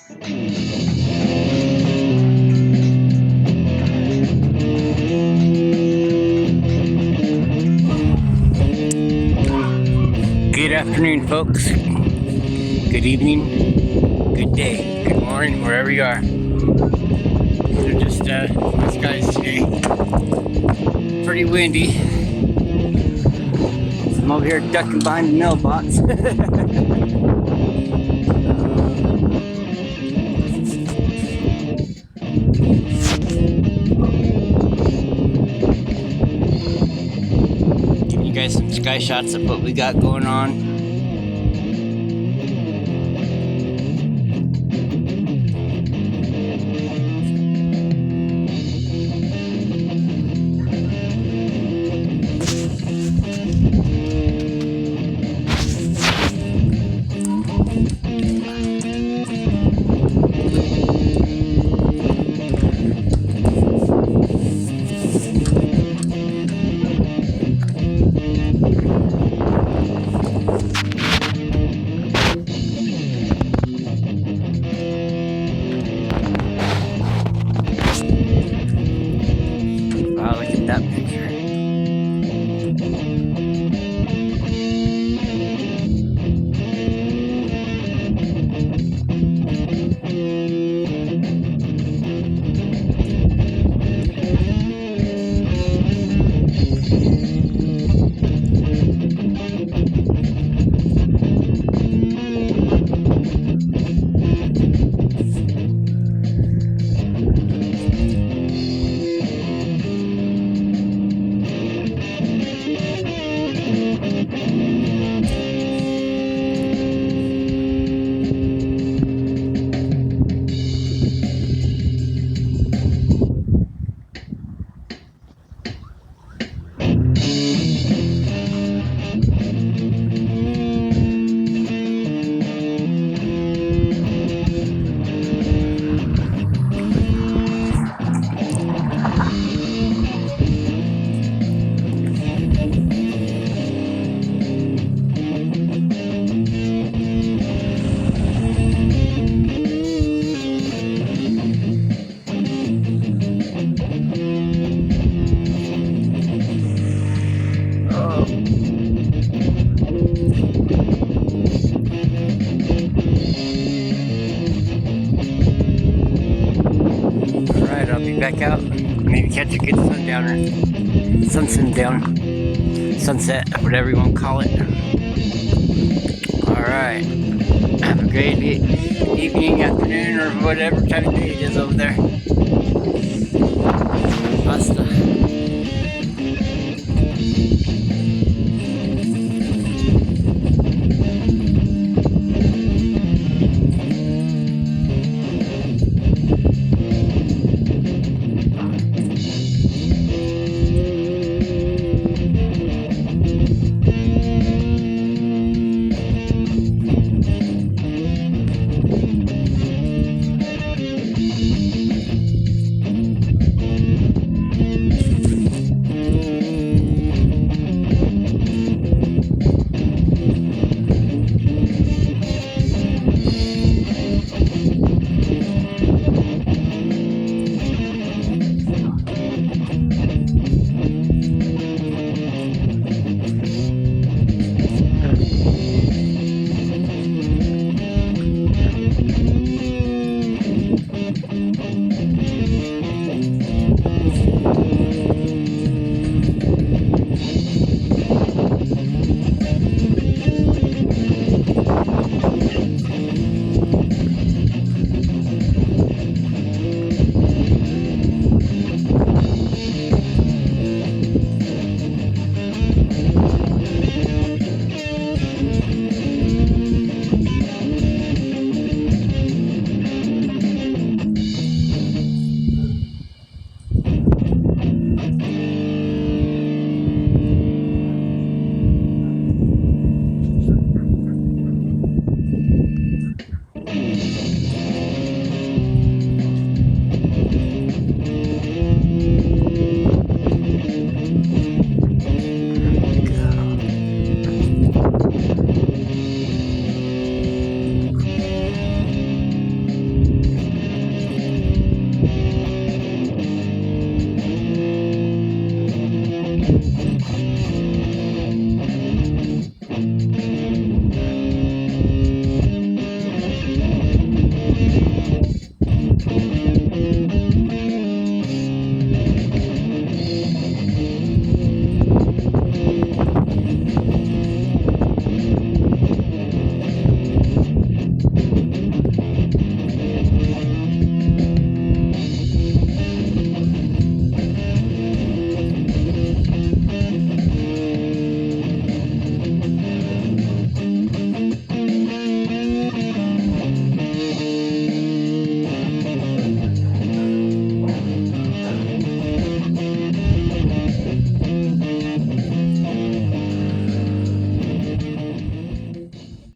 Good afternoon, folks. Good evening. Good day. Good morning, wherever you are. They're just the skies today. Pretty windy. So I'm over here ducking behind the mailbox. Giving you guys some sky shots of what we got going on. Wow, look at that picture. Alright, I'll be back out. Maybe catch a good sundowner. Sunset, whatever you want to call it. Alright. Have a great evening, afternoon, or whatever time of day it is over there.